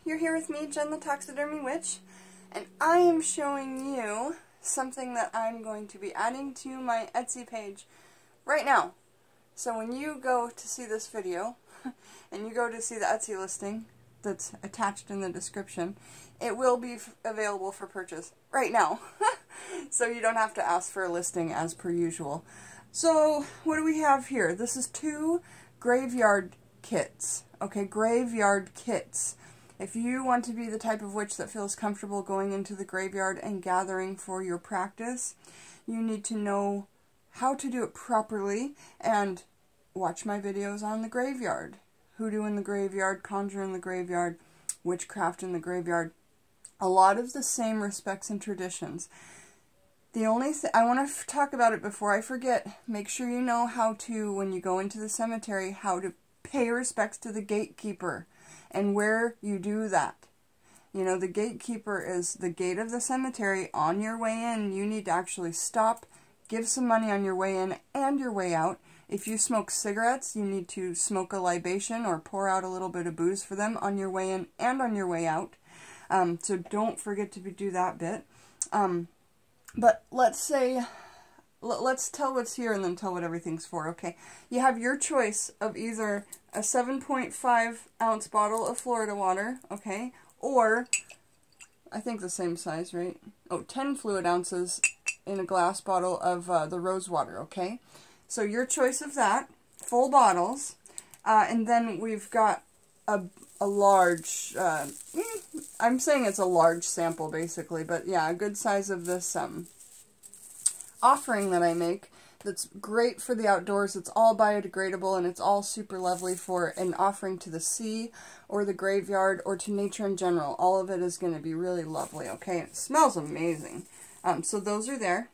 you're here with me, Jen the Taxidermy Witch, and I am showing you something that I'm going to be adding to my Etsy page right now. So when you go to see this video, and you go to see the Etsy listing that's attached in the description, it will be available for purchase right now. So you don't have to ask for a listing as per usual. So what do we have here? This is 2 graveyard kits. Okay, graveyard kits. If you want to be the type of witch that feels comfortable going into the graveyard and gathering for your practice, you need to know how to do it properly and watch my videos on the graveyard. Hoodoo in the graveyard, conjure in the graveyard, witchcraft in the graveyard. A lot of the same respects and traditions. The only thing, I want to talk about it before I forget, make sure you know how to, when you go into the cemetery, how to pay respects to the gatekeeper and where you do that. You know, the gatekeeper is the gate of the cemetery. On your way in, you need to actually stop, give some money on your way in and your way out. If you smoke cigarettes, you need to smoke a libation or pour out a little bit of booze for them on your way in and on your way out. So don't forget to do that bit. But let's say, let's tell what's here and then tell what everything's for, okay? You have your choice of either a 7.5 ounce bottle of Florida water, okay? Or, I think the same size, right? Oh, 10 fluid ounces in a glass bottle of the rose water, okay? So your choice of that, full bottles, and then we've got a large, I'm saying it's a large sample basically, but yeah, a good size of this offering that I make that's great for the outdoors. It's all biodegradable and it's all super lovely for an offering to the sea or the graveyard or to nature in general. All of it is going to be really lovely, okay? It smells amazing. So those are there.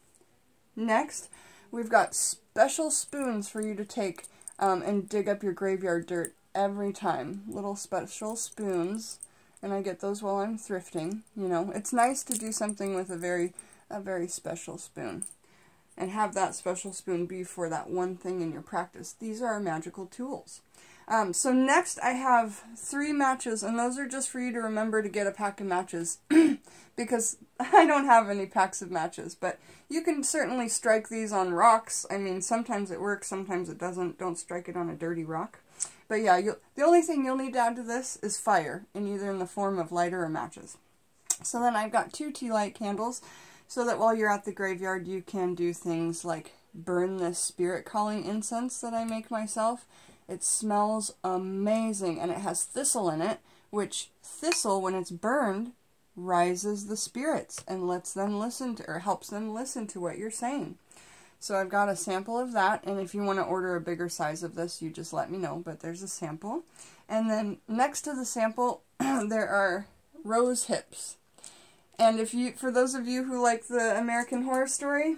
Next, we've got special spoons for you to take and dig up your graveyard dirt every time. Little special spoons, and I get those while I'm thrifting. You know, it's nice to do something with a very special spoon and have that special spoon be for that one thing in your practice. These are our magical tools. So next I have 3 matches, and those are just for you to remember to get a pack of matches because I don't have any packs of matches, but you can certainly strike these on rocks. I mean, sometimes it works, sometimes it doesn't. Don't strike it on a dirty rock. But yeah, the only thing you'll need to add to this is fire, either in the form of lighter or matches. So then I've got 2 tea light candles, so that while you're at the graveyard you can do things like burn this spirit calling incense that I make myself. It smells amazing, and it has thistle in it, which thistle, when it's burned, rises the spirits and lets them listen to, or helps them listen to what you're saying. So I've got a sample of that, and if you want to order a bigger size of this, you just let me know, but there's a sample. And then next to the sample, there are rose hips. And if you, for those of you who like the American Horror Story,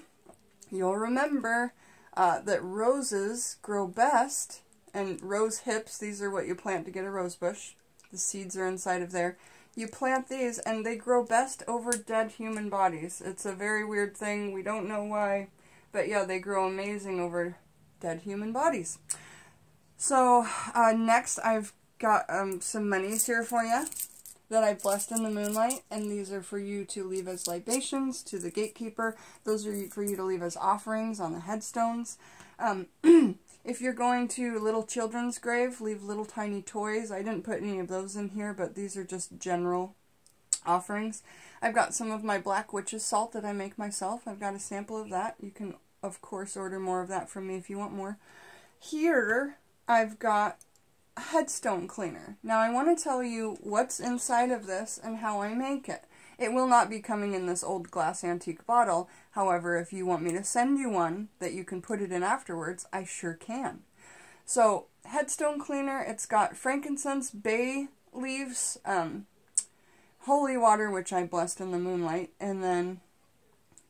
you'll remember that roses grow best, and rose hips, these are what you plant to get a rose bush. The seeds are inside of there. You plant these, and they grow best over dead human bodies. It's a very weird thing. We don't know why. But yeah, they grow amazing over dead human bodies. So next I've got some monies here for you that I've blessed in the moonlight, and these are for you to leave as libations to the gatekeeper. Those are for you to leave as offerings on the headstones. If you're going to little children's grave, leave little tiny toys. I didn't put any of those in here, but these are just general offerings. I've got some of my black witch's salt that I make myself. I've got a sample of that. You can, of course, order more of that from me if you want more. Here, I've got a headstone cleaner. Now, I want to tell you what's inside of this and how I make it. It will not be coming in this old glass antique bottle. However, if you want me to send you one that you can put it in afterwards, I sure can. So, headstone cleaner, it's got frankincense, bay leaves, holy water, which I blessed in the moonlight, and then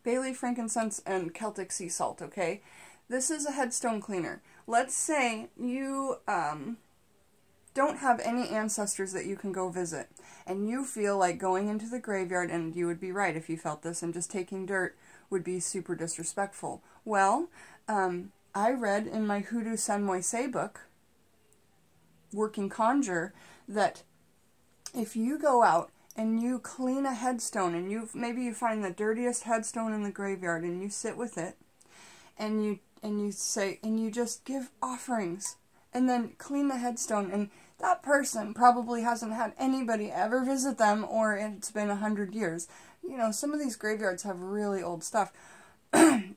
bay leaf, frankincense, and Celtic sea salt, okay? This is a headstone cleaner. Let's say you don't have any ancestors that you can go visit, and you feel like going into the graveyard, and you would be right if you felt this, and just taking dirt would be super disrespectful. Well, I read in my Hoodoo San Moise book, Working Conjure, that if you go out and you clean a headstone, and maybe you find the dirtiest headstone in the graveyard, and you sit with it, and you just give offerings, and then clean the headstone, and that person probably hasn't had anybody ever visit them, or it's been 100 years. You know, some of these graveyards have really old stuff.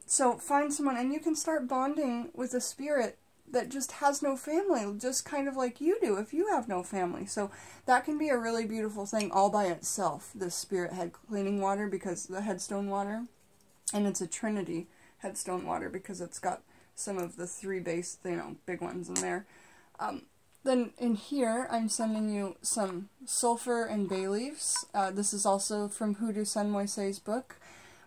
So find someone, and you can start bonding with a spirit that just has no family, just kind of like you do if you have no family. So that can be a really beautiful thing all by itself, this spirit head cleaning water, because the headstone water, and it's a Trinity headstone water because it's got some of the 3 base, you know, big ones in there. Then in here, I'm sending you some sulfur and bay leaves. This is also from Hoodoo San Moise's book,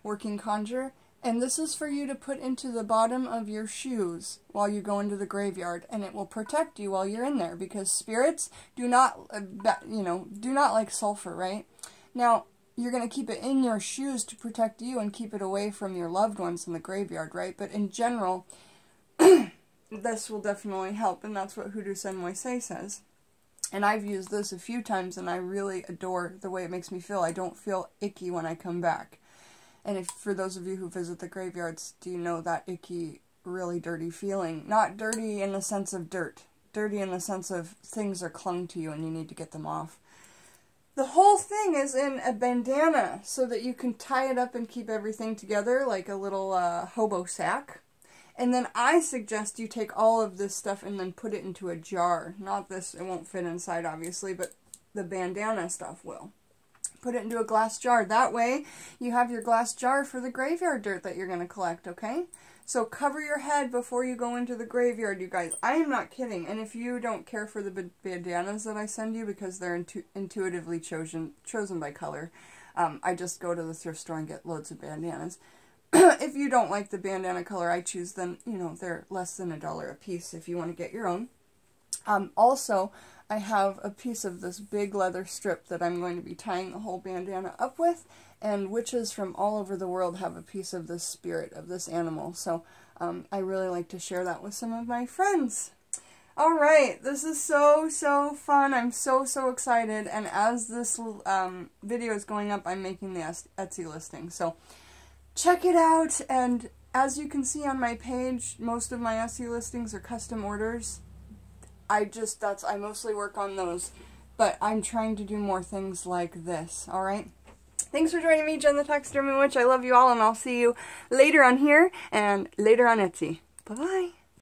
Working Conjure. And this is for you to put into the bottom of your shoes while you go into the graveyard, and it will protect you while you're in there, because spirits do not, do not like sulfur, right? Now, you're going to keep it in your shoes to protect you and keep it away from your loved ones in the graveyard, right? But in general, this will definitely help, and that's what Hoodoo San Moise says. And I've used this a few times, and I really adore the way it makes me feel. I don't feel icky when I come back. And if, for those of you who visit the graveyards, do you know that icky, really dirty feeling? Not dirty in the sense of dirt. Dirty in the sense of things are clung to you and you need to get them off. The whole thing is in a bandana so that you can tie it up and keep everything together like a little hobo sack. And then I suggest you take all of this stuff and then put it into a jar. Not this, it won't fit inside obviously, but the bandana stuff will. Put it into a glass jar. That way, you have your glass jar for the graveyard dirt that you're going to collect, okay? So cover your head before you go into the graveyard, you guys. I am not kidding. And if you don't care for the bandanas that I send you because they're intuitively chosen by color, I just go to the thrift store and get loads of bandanas. If you don't like the bandana color I choose, then, you know, they're less than $1 a piece if you want to get your own. Also, I have a piece of this big leather strip that I'm going to be tying the whole bandana up with, and witches from all over the world have a piece of this spirit, of this animal, so I really like to share that with some of my friends. Alright, this is so fun. I'm so excited, and as this video is going up, I'm making the Etsy listing, so check it out. And as you can see on my page, most of my Etsy listings are custom orders. I mostly work on those, but I'm trying to do more things like this, alright? Thanks for joining me, Jen the Taxidermy Witch. I love you all, and I'll see you later on here and later on Etsy. Bye-bye.